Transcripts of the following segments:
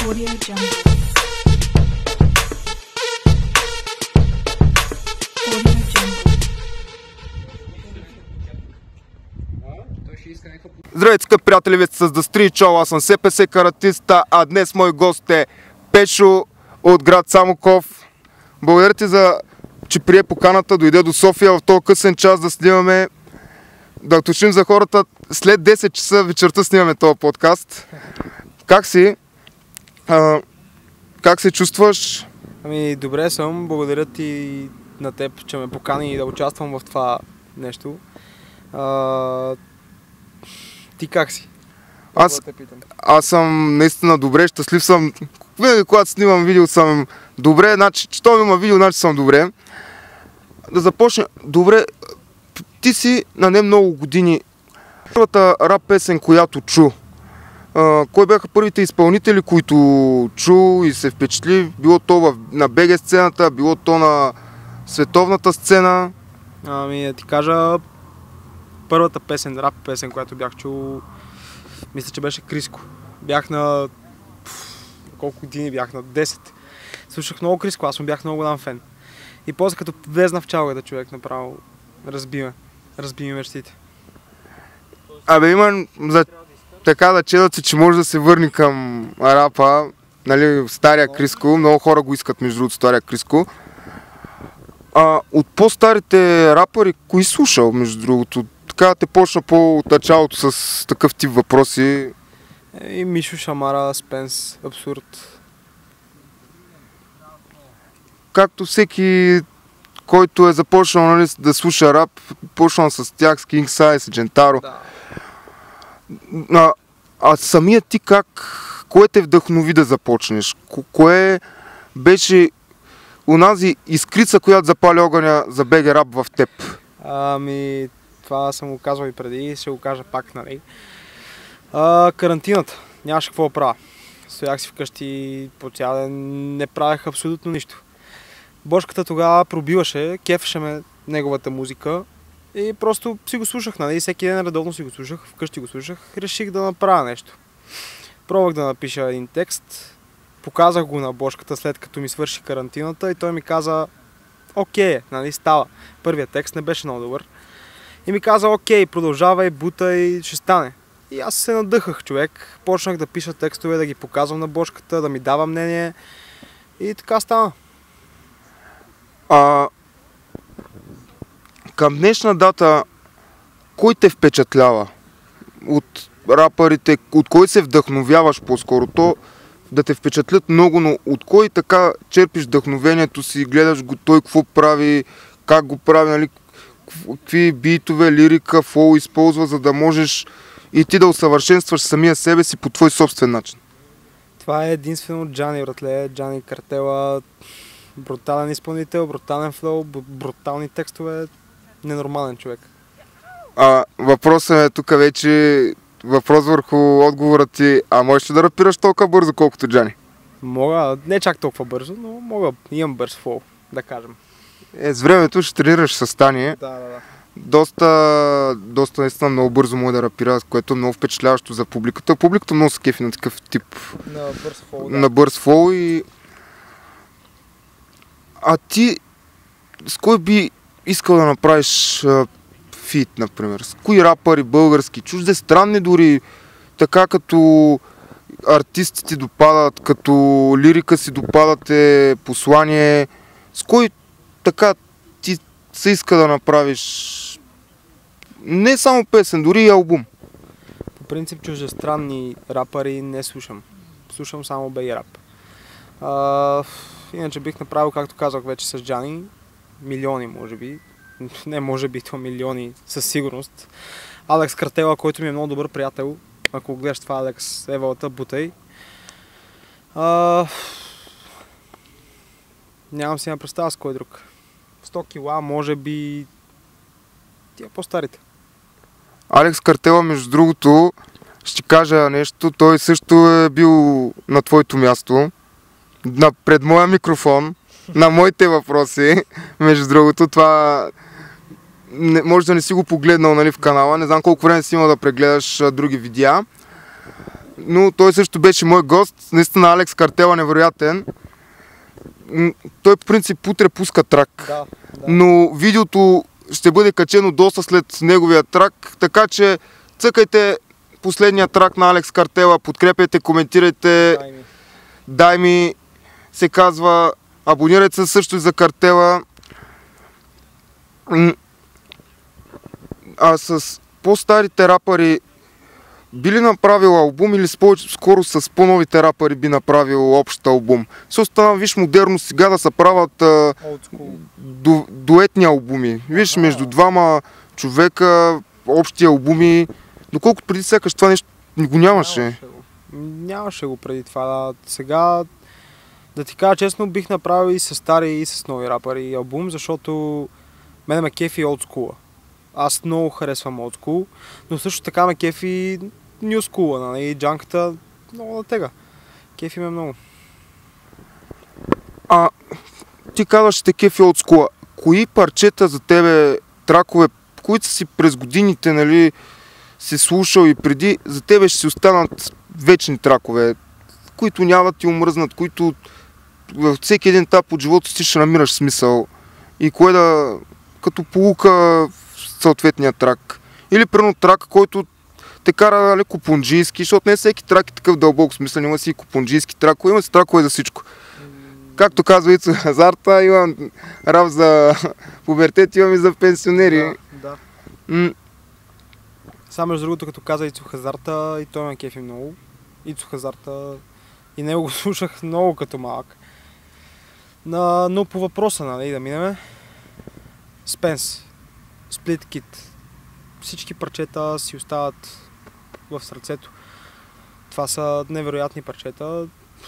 Audio Jungle. Audio Jungle. Здравейте, скъпи приятели, вие сте с The Street Show, аз съм СПС каратиста, а днес мой гост е Пешо от град Самоков. Благодаря ти че прие поканата, дойде до София в този късен час да снимаме, да уточним за хората, след 10 часа вечерта снимаме този подкаст. Как си? Как се чувстваш? Ами добре съм, благодаря ти на теб, че ме покани да участвам в това нещо. Ти как си? Аз съм наистина добре, щастлив съм. Винаги когато снимам видео съм добре, значи, щом има видео, значи съм добре. Да започна. Добре, ти си на не много години. Първата рап песен, която чу. Кой бяха първите изпълнители, които чу и се впечатли? Било то на БГ сцената, било то на световната сцена? Ами да ти кажа, първата песен, рап песен, която бях чул, мисля, че беше Криско. Бях на... колко години бях? На 10. Слушах много Криско, аз му бях много голям фен. И после като влезна в чалгата, човек направо разби ми мечтите. Абе има така да чедат се, че може да се върне към рапа, нали, стария Криско. Много хора го искат, между другото, стария Криско. От по-старите рапъри, кои слушал, между другото? Така те почна от началото с такъв тип въпроси. И Мишо, Шамара, Спенс, Абсурд. Както всеки, който е започнал, нали, да слуша рап, почнал с тях, с King Size, Джентаро. Да. А самият ти кое те вдъхнови да започнеш? Кое беше онази искрица, която запали огъня за БГ рап в теб? Ами, това съм го казвал и преди, ще го кажа пак, нали. Карантината. Нямаше какво да правя. Стоях си вкъщи по цял ден, не правех абсолютно нищо. Бошката тогава пробиваше, кефеше ме неговата музика и просто си го слушах, нали, всеки ден редовно си го слушах, вкъщи го слушах, реших да направя нещо. Пробвах да напиша един текст, показах го на Бошката след като ми свърши карантината и той ми каза окей, нали, става. Първият текст не беше много добър и ми каза окей, продължавай, бутай, ще стане. И аз се надъхах, човек, почнах да пиша текстове, да ги показвам на Бошката, да ми дава мнение и така стана. Към днешна дата, кой те впечатлява? От рапърите, от кой се вдъхновяваш по-скоро? То да те впечатлят много, но от кой така черпиш вдъхновението си, гледаш го той какво прави, как го прави, нали, какви битове, лирика, флоу използва, за да можеш и ти да усъвършенстваш самия себе си по твой собствен начин? Това е единствено Джани, братле, Джани Картела. Брутален изпълнител, брутален флоу, брутални текстове, ненормален човек. Въпросът е тук вече въпрос върху отговора ти. Можеш ли да рапираш толкова бързо, колкото Джани? Мога, не чак толкова бързо, но мога, имам бърз флоу, да кажем. С времето ще тренираш състание. Да. Доста наистина много бързо може да рапира, което е много впечатляващо за публиката. Публиката много се кефи на такъв тип. На бърз флоу, да. На бърз флоу и... А ти с кой би искал да направиш фит, например? С кои рапъри, български, чуждестранни дори, така като артисти ти допадат, като лирика си допадате, послание? С кой така ти се иска да направиш не само песен, дори и албум? По принцип чуждестранни рапъри не слушам. Слушам само БГ рап. Иначе бих направил, както казах вече с Джани, милиони може би. Не може би, то милиони със сигурност. Алекс Картела, който ми е много добър приятел. Ако гледаш това, Алекс, Евалата, бутай. Нямам си на представа с кой друг. 100 кила, може би тия по-старите. Алекс Картела, между другото, ще кажа нещо. Той също е бил на твоето място. Пред моя микрофон, на моите въпроси, между другото, това може да не си го погледнал, нали, в канала, не знам колко време си имал да прегледаш други видеа. но той също беше мой гост. Наистина Алекс Картела невероятен. Той по принцип утре пуска трак. Да. Но видеото ще бъде качено доста след неговия трак, така че цъкайте последния трак на Алекс Картела, подкрепяйте, коментирайте, дай ми се казва, абонирайте се също и за Картела. А с по-старите рапъри би ли направил албум или скоро с по-новите рапъри би направил общ албум? Се стана, виж, модерно сега да се правят дуетни албуми. Виж, между двама човека, общи албуми. Доколкото преди сякаш това нещо го нямаше. Нямаше го преди това. Да. Сега, да ти кажа честно, бих направил и с стари и с нови рапъри албум, защото мене ме кефи олдскула. Аз много харесвам олдскул, но също така ме кефи нюскула, нали, джанката много натега. Кефи ме много. Ти казваш, че те кефи олдскула. Кои парчета за тебе, тракове, които си през годините, нали, си слушал и преди, за тебе ще си останат вечни тракове, които няма да ти омръзнат, които във всеки един етап от живота си ще намираш смисъл и кое да, като полука в съответния трак. Или примерно трак, който те кара, нали, купунджийски, защото не всеки трак е такъв дълбок смисъл, има си и купунджийски тракове, има си тракове за всичко. Както казва Ицо Хазарта, имам рап за пубертет, имам и за пенсионери. Да. Само между другото, като каза Ицо Хазарта, и той ме кефи много. Ицо Хазарта, и него го слушах много като малък. Но по въпроса, нали, да минеме. Спенс, Сплит Кит. Всички парчета си остават в сърцето. Това са невероятни парчета.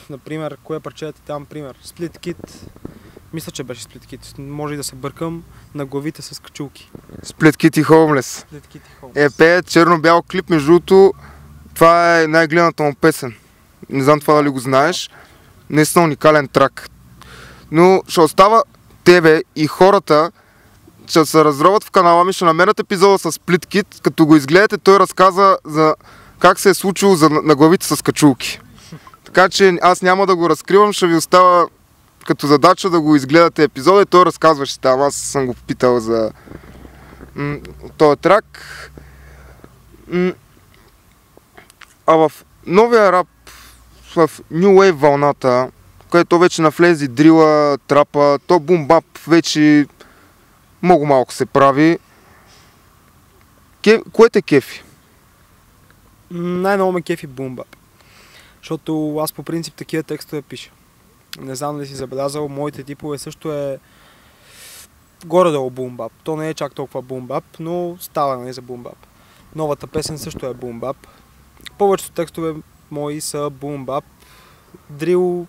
Например, кое парче ти дам пример? Сплит Кит. Мисля, че беше Сплит Кит. Може и да се бъркам на главите с качулки. Сплит Кит и Хоумлес. Пее черно-бял клип, между другото. Това е най-гледаната му песен. Не знам това дали го знаеш. Наистина уникален трак. Но ще остава тебе и хората, ще се разроват в канала ми, ще намерят епизода с Сплит Кит. Като го изгледате, той разказа за как се е случило на главите с качулки. Така че аз няма да го разкривам, ще ви остава като задача да го изгледате епизода и той разказваше там. Аз съм го попитал за този трак. А в новия рап, в New Wave вълната, където вече навлезе дрила, трапа, то бумбап вече много малко се прави. Кое те кефи? Най-много ме кефи бумбап. Защото аз по принцип такива текстове пиша. Не знам дали си забелязал, моите типове също е горе-долу бумбап. То не е чак толкова бумбап, но става, нали, за бумбап. Новата песен също е бумбап. Повечето текстове мои са бумбап. Дрил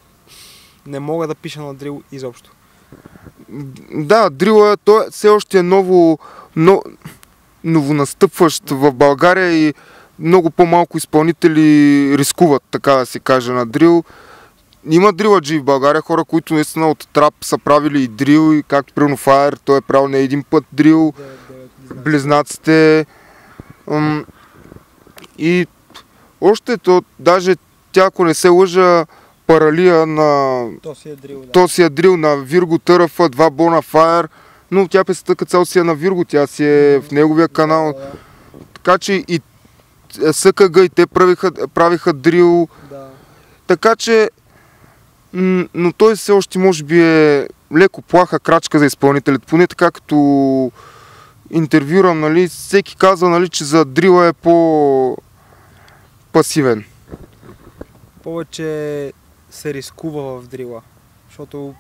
не мога да пиша на дрил изобщо. Да, дрила той все още е новонастъпващ в България и много по-малко изпълнители рискуват, така да се каже, на дрил. Има дриладжи в България, хора, които наистина от трап са правили и дрил, и както примерно Файер, той е правил не един път дрил, Близнаците. И още то, даже тя, ако не се лъжа, паралия на... То си е дрил на Вирго Търъфа, 2 Бона Файер, но тя песента като цяло си е на Вирго, тя си е в неговия канал. Така че и СКГ и те правиха дрил. Да. Така че, но той все още може би е леко плаха крачка за изпълнителите. Поне така като интервюрам, нали, всеки казва, нали, че за дрила е по-пасивен. Повече се рискува в дрила. Защото,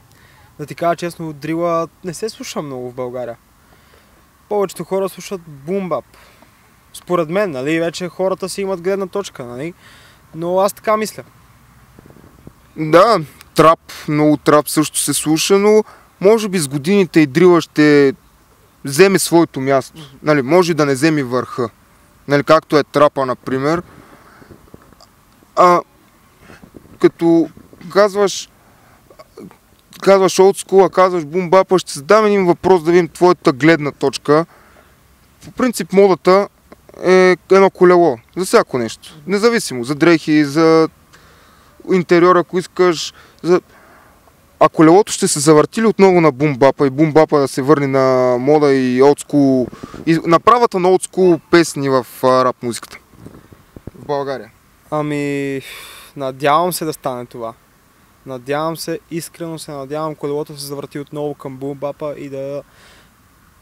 да ти кажа честно, дрила не се слуша много в България. Повечето хора слушат бумбап. Според мен, нали, вече хората си имат гледна точка, нали, но аз така мисля. Да, трап, много трап също се слуша, но може би с годините и дрила ще вземе своето място. Нали, може да не вземе върха. Нали, както е трапа, например. Като казваш олдскула, казваш бумбапа, ще задам един въпрос да видим твоята гледна точка. По принцип модата е едно колело. За всяко нещо. Независимо. За дрехи, за интериор, ако искаш. А колелото ще се завърти ли отново на бумбапа и бумбапа да се върне на мода и олдскул, и направата на олдскул песни в рап музиката в България? Ами, надявам се да стане това. Надявам се, искрено се надявам колелото да се завърти отново към бумбапа и да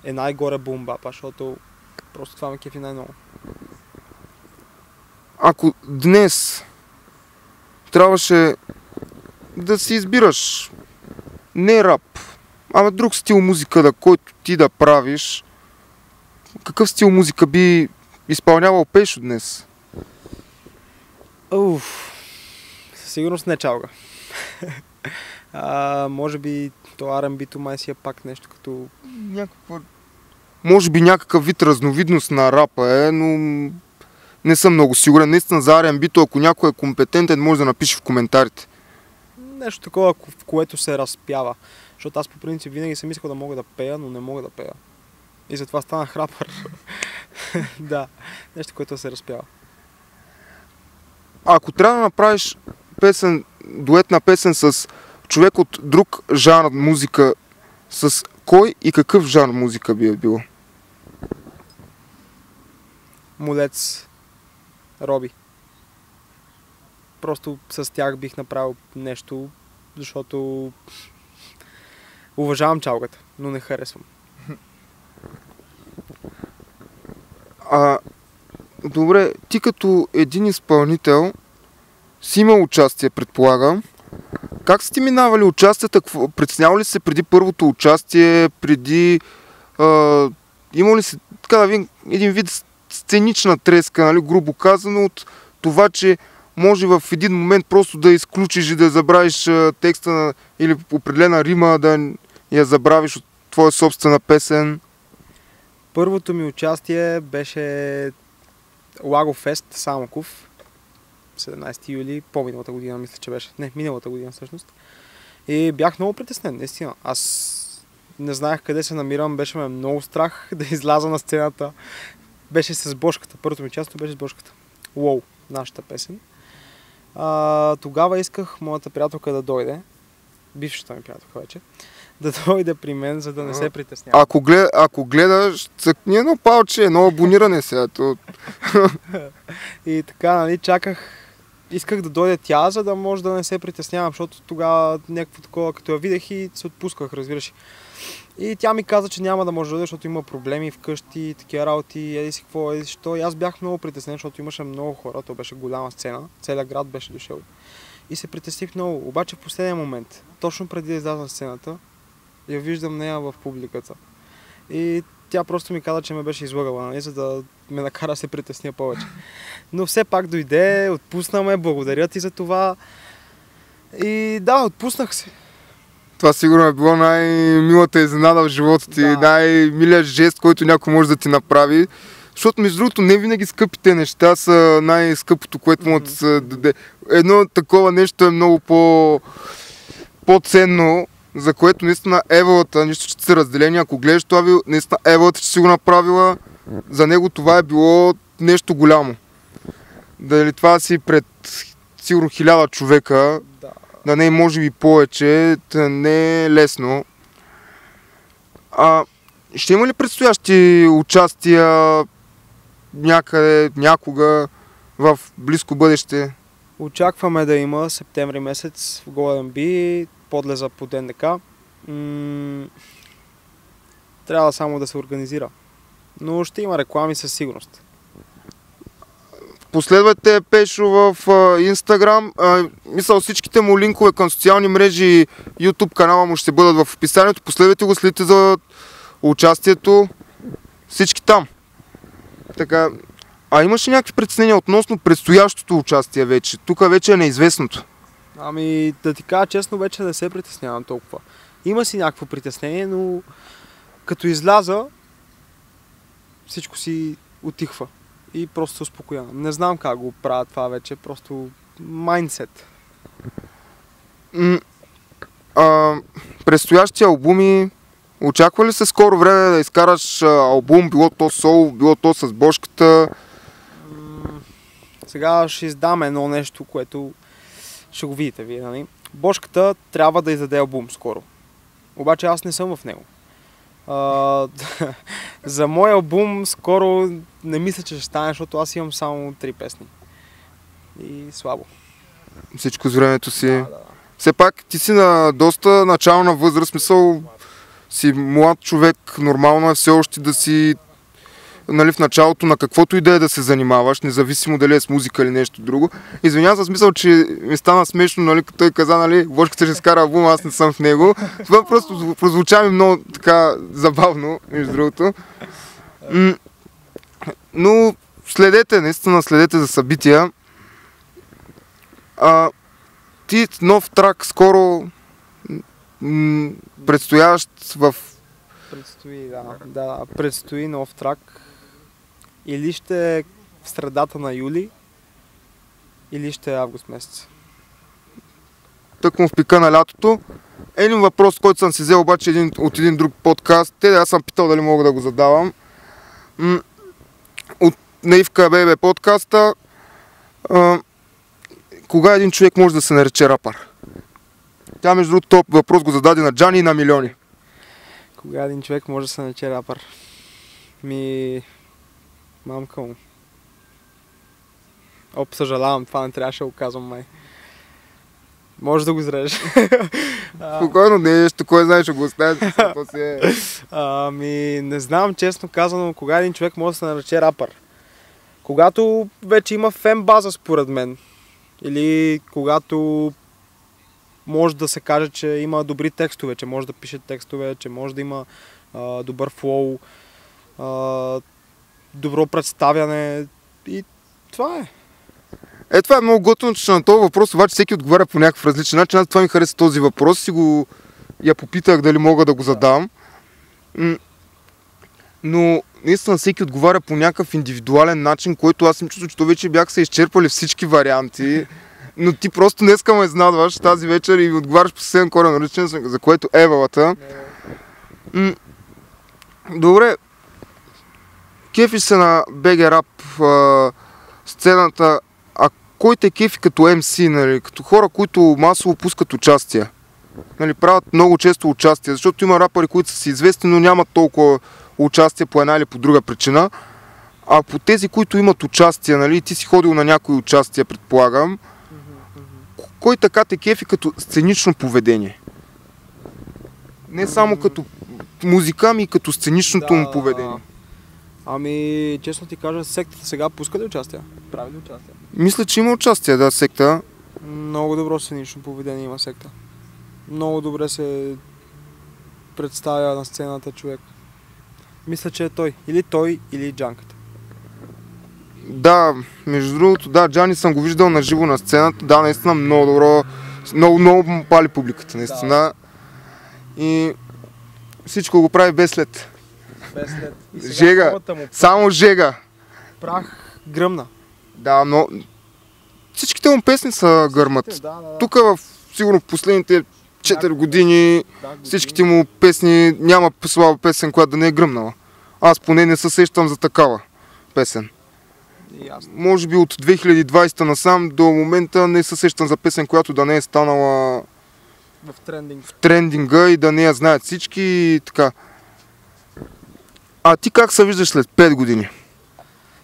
е най-горе бумбапа, защото просто това ме кефи най-много. Ако днес трябваше да си избираш не рап, ама друг стил музика, който ти да правиш, какъв стил музика би изпълнявал Пешо днес? Със сигурност не чалга. Може би то R&B-то май си е пак нещо като... Може би някакъв вид разновидност на рапа е, но не съм много сигурен. Наистина за R&B-то, ако някой е компетентен, може да напише в коментарите. Нещо такова, в което се разпява. Защото аз по принцип винаги съм искал да мога да пея, но не мога да пея. И затова станах рапър. Да, нещо, което се разпява. Ако трябва да направиш песен, дуетна песен с човек от друг жанр музика, с кой и какъв жанр музика би е било? Молец, Роби. Просто с тях бих направил нещо, защото уважавам чалгата, но не харесвам. Добре, ти като един изпълнител си имал участие, предполагам. Как сте минавали участията? Притеснявали ли се преди първото участие, имал ли се така да видим един вид сценична треска, нали, грубо казано, от това, че може в един момент просто да изключиш и да забравиш текста или определена рима, да я забравиш от твоя собствена песен? Първото ми участие беше Лагофест, Самоков, 17 юли, по-миналата година, мисля, че беше. Не, миналата година всъщност. И бях много притеснен, наистина. Аз не знаех къде се намирам, беше ме много страх да изляза на сцената. Беше с Бошката, първото ми участие беше с Бошката. Уоу, нашата песен. Тогава исках моята приятелка да дойде, бившата ми приятелка вече, да дойде при мен, за да не се притеснява. Ако гледаш, цъкни едно палче, едно абониране сега. И така, нали, исках да дойде тя, за да може да не се притеснявам, защото тогава някакво такова, като я видях и се отпусках, разбираш. И тя ми каза, че няма да може да дойде, защото има проблеми вкъщи, такива работи, еди си какво, еди си що. И аз бях много притеснен, защото имаше много хора, то беше голяма сцена, целият град беше дошъл. И се притесних много, обаче в последния момент, точно преди да изляза на сцената, я виждам нея в публиката. И тя просто ми каза, че ме беше излъгала, нали, за да ме накара да се притесня повече. Но все пак дойде, отпусна ме, благодаря ти за това. И да, отпуснах се. Това сигурно е било най-милата изненада в живота ти, да. Най-милият жест, който някой може да ти направи. Защото между другото не винаги скъпите неща са най-скъпото, което може да се даде. Едно такова нещо е много по-ценно, за което наистина Евалата, нищо, че са разделени, ако гледаш това, наистина Евалата ще си го направила, за него това е било нещо голямо. Дали това си пред сигурно 1000 човека, да не може би повече, не е лесно. Ще има ли предстоящи участия някъде, някога в близко бъдеще? Очакваме да има септември месец в Golden Bee, подлеза под НДК. Трябва само да се организира. Но ще има реклами със сигурност. Последвайте Пешо в Instagram. Мисля, всичките му линкове към социални мрежи, YouTube канала му ще бъдат в описанието. Последвайте го, следите за участието. Всички там. Така. Имаш ли някакви притеснения относно предстоящото участие вече? Тук вече е неизвестното. Да ти кажа честно, вече не се притеснявам толкова. Има си някакво притеснение, но като изляза, всичко си утихва. И просто се успокоявам. Не знам как го правя това вече, просто майндсет. Предстоящи албуми, очаква ли се скоро време да изкараш албум, било то соло, било то с Бошката? Сега ще издам едно нещо, което ще го видите вие, нали? Бошката трябва да издаде албум скоро. Обаче аз не съм в него. За мой албум скоро не мисля, че ще стане, защото аз имам само 3 песни. И слабо. Всичко с времето си. Да. Все пак ти си на доста начална възраст, смисъл си млад човек, нормално е все още да си, нали, в началото на каквото и да се занимаваш, независимо дали е с музика или нещо друго. Извинявам се, смисъл, че ми стана смешно, нали, като той каза, нали, Бошката ще скара албум, аз не съм в него. Това просто прозвуча ми много така забавно, между другото. Но наистина следете за събития. Ти нов трак скоро предстоящ в... Предстои, да. Предстои нов трак. Или ще е в средата на юли, или ще е август месец. Тъкмо в пика на лятото. Един въпрос, който съм си взел обаче от един друг подкаст. Аз съм питал дали мога да го задавам. От Наивка ББ подкаста. Кога един човек може да се нарече рапър? Тя, между другото, топ въпрос го зададе на Джани и на милиони. Кога един човек може да се нарече рапър? Мамка му. Съжалявам, това не трябваше да го казвам, май. Може да го изрежеш. Спокойно, нещо, кой знае, ще го оставя. Не знам, честно казано, кога един човек може да се нарече рапър. Когато вече има фен база, според мен. Или когато може да се каже, че има добри текстове, че може да пише текстове, че може да има добър флоу, добро представяне и това е. Това е много готино, че на този въпрос обаче всеки отговаря по някакъв различен начин. Аз това ми хареса този въпрос и я попитах дали мога да го задам. Но наистина всеки отговаря по някакъв индивидуален начин, който аз им чувствам, че вече бях се изчерпали всички варианти. Но ти просто днеска ме изнадваш тази вечер и отговаряш по съвсем коренно различен, за което евалата. Добре. Кефиш се на БГ рап сцената, а кой те кефи като MC, нали, като хора, които масово пускат участия? Нали, правят много често участия, защото има рапъри, които са си известни, но нямат толкова участие по една или по друга причина. А по тези, които имат участие, нали, ти си ходил на някои участия, предполагам, кой така те кефи като сценично поведение? Не само като музика, ами и като сценичното му поведение. Честно ти кажа, сектата сега пуска ли участия? Прави ли участия? Мисля, че има участие, да, секта. Много добро сценично поведение има секта. Много добре се представя на сцената човек. Мисля, че е той. Или Джанката. Да, между другото, да, Джани съм го виждал на живо на сцената. Да, наистина много добро. Много му пали публиката, наистина. Да. И всичко го прави без след. Без след. Жега. Само жега. Прах гръмна. Да, но всичките му песни са гърмат. Да. Тук сигурно в последните 4 години всичките му песни, няма слаба песен, която да не е гръмнала. Аз поне не се сещам за такава песен. Ясно. Може би от 2020 насам до момента не се сещам за песен, която да не е станала в трендинга и да не я знаят всички и така. А ти как се виждаш след 5 години?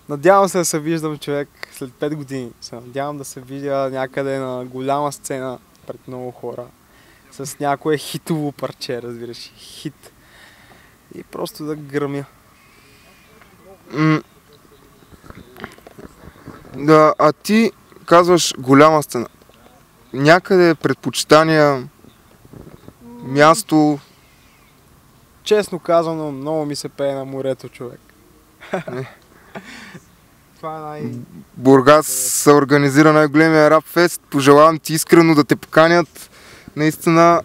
Надявам се да се виждам човек след 5 години. Надявам да се видя някъде на голяма сцена пред много хора. С някое хитово парче, разбираш. Хит. И просто да гръмя. Да, а ти казваш голяма сцена. Някъде предпочитания, място... Честно казано, много ми се пее на морето, човек. Това е Бургас се организира най-големия рап фест. Пожелавам ти искрено да те поканят. Наистина,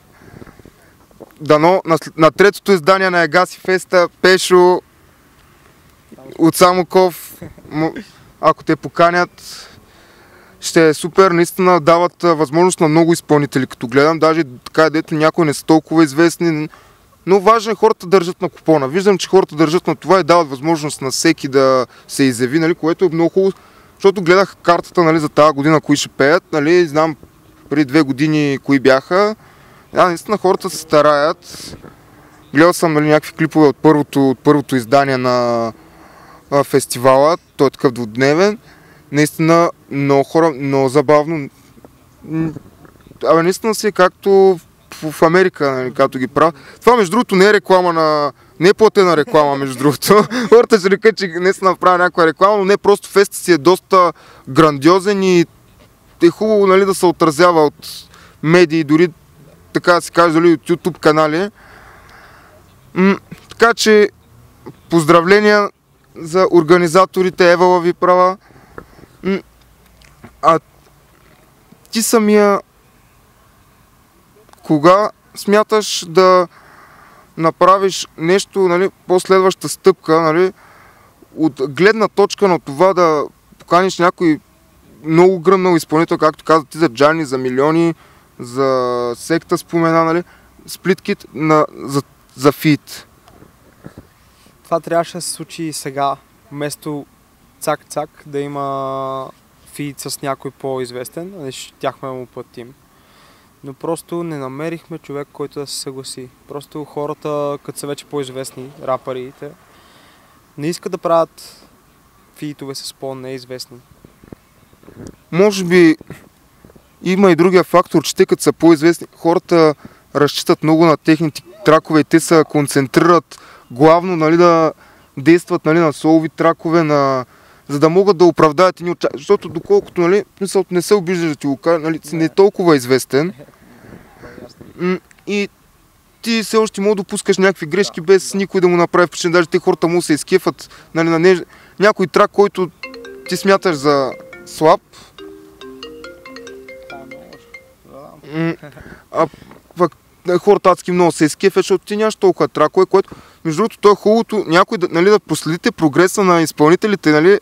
дано на третото издание на Ягаси феста, Пешо от Самоков, ако те поканят, ще е супер. Наистина дават възможност на много изпълнители, като гледам, даже така, дето някои не са толкова известни. Но важно е хората да държат на купона. Виждам, че хората държат на това и дават възможност на всеки да се изяви, нали, което е много хубаво. защото гледах картата, нали, за тази година, кои ще пеят, нали, знам преди 2 години кои бяха. Наистина хората се стараят. Гледал съм, нали, някакви клипове от първото издание на фестивала, той е такъв двудневен. Наистина много хора, много забавно. Абе, наистина си е както в Америка, нали, както ги правят. Това, между другото, не е реклама на... Не е платена реклама, между другото. Хората ще рекат, че не се направи някаква реклама, но не, просто феста си е доста грандиозен и е хубаво, нали, да се отразява от медии, дори така да се каже, дали от YouTube канали. Така че поздравления за организаторите, Евала ви права. А ти самия кога смяташ да направиш нещо, нали, последваща стъпка, нали, от гледна точка на това да поканиш някой много гръмнал изпълнител, както каза ти, за Джани, за Милиони, за Секта спомена, нали, сплиткит за фит. Това трябваше да се случи и сега, вместо цак-цак да има фит с някой по-известен, нали, щяхме да му платим. Но просто не намерихме човек, който да се съгласи. Просто хората, като са вече по-известни, рапърите, не искат да правят фитове с по-неизвестни. Може би има и другия фактор, че те като са по-известни, хората разчитат много на техните тракове и те се концентрират главно, нали, да действат, нали, на солови тракове, за да могат да оправдаят едни очаквания. Защото доколкото, нали, не се обиждаш да ти го кажа, нали, не е толкова известен. И ти все още мога да допускаш някакви грешки без никой да му направи впечатление. Даже те хората му се изкефат, нали, на някой трак, който ти смяташ за слаб. А пък хората адски много се изкефят, защото ти нямаш толкова тракове, което между другото то е хубавото някой да, нали, да проследите прогреса на изпълнителите, нали,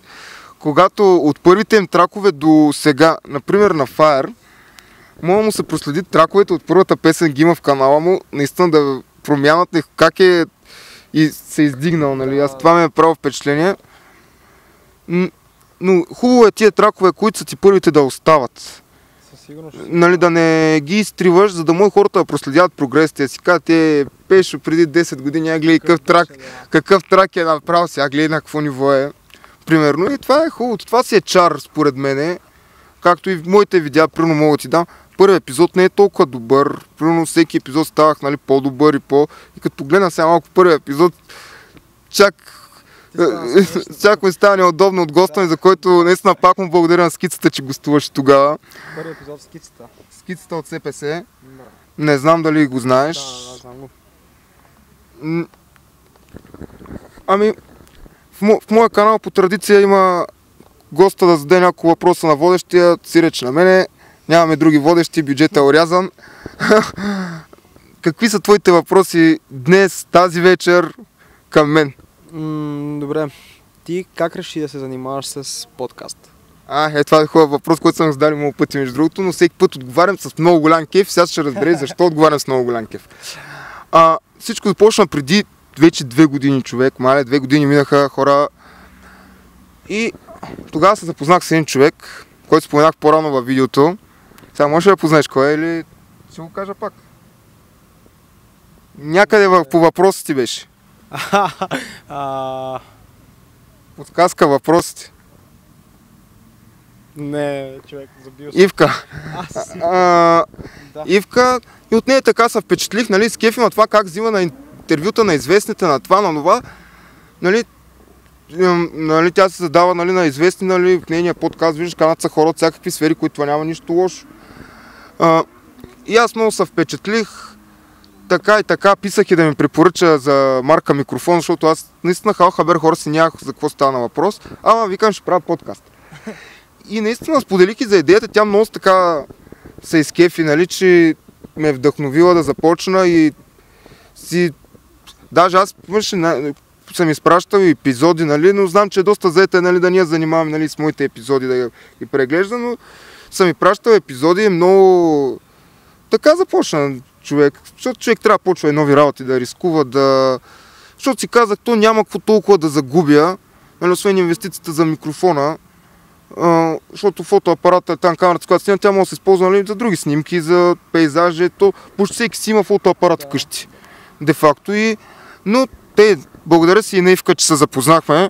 когато от първите им тракове до сега, например на Fire, може да му се проследи траковете от първата песен ги има в канала му, наистина да промяната как е и се издигнал, нали, аз това ми е право впечатление. Но хубаво е тия тракове, които са ти първите да остават. Нали, да не ги изтриваш, за да може хората да проследяват прогресите. Си казват, пеше преди 10 години, я гледай какъв трак е направил, сега гледай на какво ниво е. Примерно, и това е хубавото. Това си е чар, според мене. Както и в моите видеа, примерно мога да ти дам. Първият епизод не е толкова добър. Примерно всеки епизод ставах, нали, по-добър и И като погледна сега малко първият епизод, чак ми става неудобно от госта ми, за който наистина пак му благодаря на скицата, че гостуваше тогава. Първият епизод скицата. Скицата от СПС. Не знам дали го знаеш. Да, знам го. Ами, в моя канал по традиция има госта да зададе няколко въпроса на водещия, си рече на мене. Нямаме други водещи, бюджетът е орязан. Какви са твоите въпроси днес, тази вечер към мен? Добре. Ти как реши да се занимаваш с подкаст? Това е хубав въпрос, който съм задали много пъти, между другото, но всеки път отговарям с много голям кеф. Сега ще разбере защо отговарям с много голям кеф. Всичко започна преди вече 2 години, човек. 2 години минаха, хора. И тогава се запознах с един човек, който споменах по-рано във видеото. Сега можеш ли да познаеш кой е или ще го кажа пак? Някъде по въпросите беше. Подсказка въпросите. Не, човек, забил се. Ивка. Ивка. И от нея така се впечатлих, нали, с кефи на това как взима на интервюта на известните, на това, на това. Нали, тя се задава, нали, на известни, нали, в нейния подкаст, виждаш, канат са хора от всякакви сфери, които това няма нищо лошо. И аз много се впечатлих. Така и така писах и да ми препоръча за марка микрофон, защото аз наистина хабер хора си нямах за какво става на въпрос. Викам, ще правя подкаст. И наистина споделих и за идеята, тя много така се изкефи, нали, че ме е вдъхновила да започна и даже аз съм изпращал епизоди, нали, но знам, че е доста заета, нали, да ние занимавам, нали, с моите епизоди да ги преглеждам, но съм изпращал епизоди много... Така започна човек, защото човек трябва да почва и нови работи, да рискува, защото си казах, то няма какво толкова да загубя, нали, освен инвестицията за микрофона, защото фотоапарата е там, камерата, с която снимам, тя може да се използва, нали, за други снимки, за пейзажи, то почти всеки си има фотоапарат вкъщи. Де-факто но благодаря си и на Ивка, че се запознахме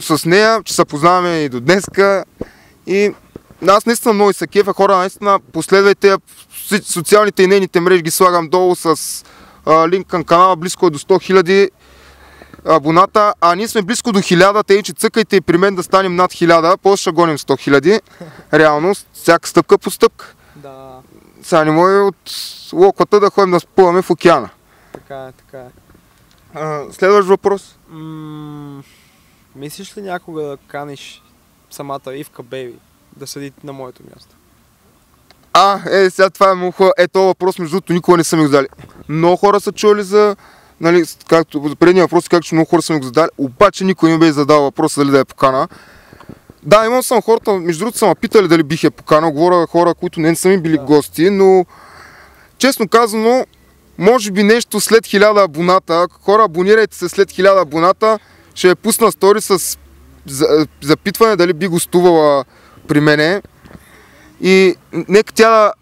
с нея, че се познаваме и до днеска. И аз наистина много се кефа, хора, наистина последвайте социалните и нейните мрежи, ги слагам долу с линк към канала, близко е до 100 000 абоната, а ние сме близко до 1000, тъй че цъкайте и при мен да станем над 1000, после ще гоним 100 000. Реално, всяка стъпка по стъпка. Да. Сега не може от локвата да ходим да спъваме в океана. Така е. Следващ въпрос. Мислиш ли някога да каниш самата Ивка Бейби да седи на моето място? Сега това е много хубаво. Този въпрос, между другото, никога не са ми го задали. Много хора са чули за, нали, както за предния въпрос, както много хора са ми го задали, обаче никой не бе задал въпроса дали да я покана. Да, имам съм хората, между другото са ме питали дали бих я поканал, говоря хора, които не са ми били гости, но честно казано, може би нещо след 1000 абоната, хора, абонирайте се след 1000 абоната, ще я пусна стори с запитване дали би гостувала при мене и нека тя да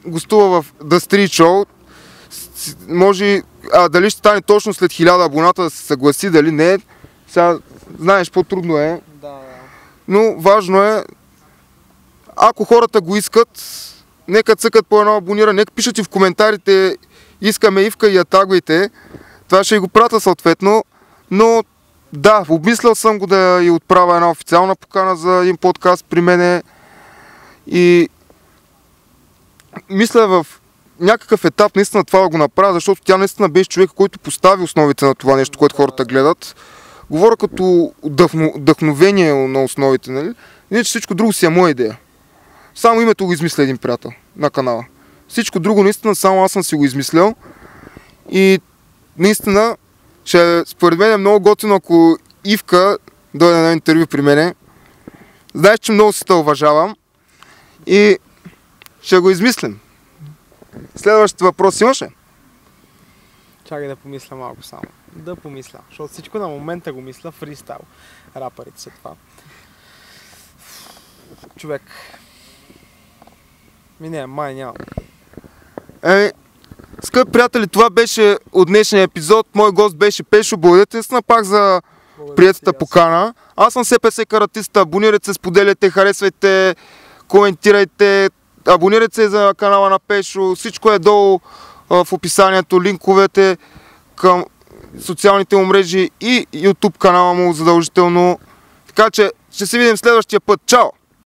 гостува в The Street Show, може, дали ще стане точно след 1000 абоната да се съгласи, дали не, сега знаеш по-трудно е. Да. Но важно е, ако хората го искат, нека цъкат по едно абонира, нека пишат и в коментарите искаме Ивка и я тагвайте. Това ще го пратя съответно, но да, обмислял съм го да й отправя една официална покана за един подкаст при мене и мисля в някакъв етап наистина това да го направя, защото тя наистина беше човек, който постави основите на това нещо, което хората гледат. Говоря като вдъхновение на основите, нали? Не, че всичко друго си е моя идея. Само името го измисля един приятел на канала. Всичко друго наистина само аз съм си го измислял и наистина според мен е много готино, ако Ивка дойде на интервю при мене. Знаеш, че много си те уважавам и ще го измислим. Следващия въпрос имаш ли? Чакай да помисля малко само. Да помисля, защото всичко на момента го мисля фристайл. Рапърите са това. Човек. Май няма. Скъпи приятели, това беше от днешния епизод. Мой гост беше Пешо. Благодаря ти пак за приятата покана. Аз съм СПС каратиста. Абонирайте се, споделяйте, харесвайте, коментирайте. Абонирайте се за канала на Пешо. Всичко е долу в описанието. Линковете към социалните му мрежи и YouTube канала му задължително. Така че ще се видим следващия път. Чао!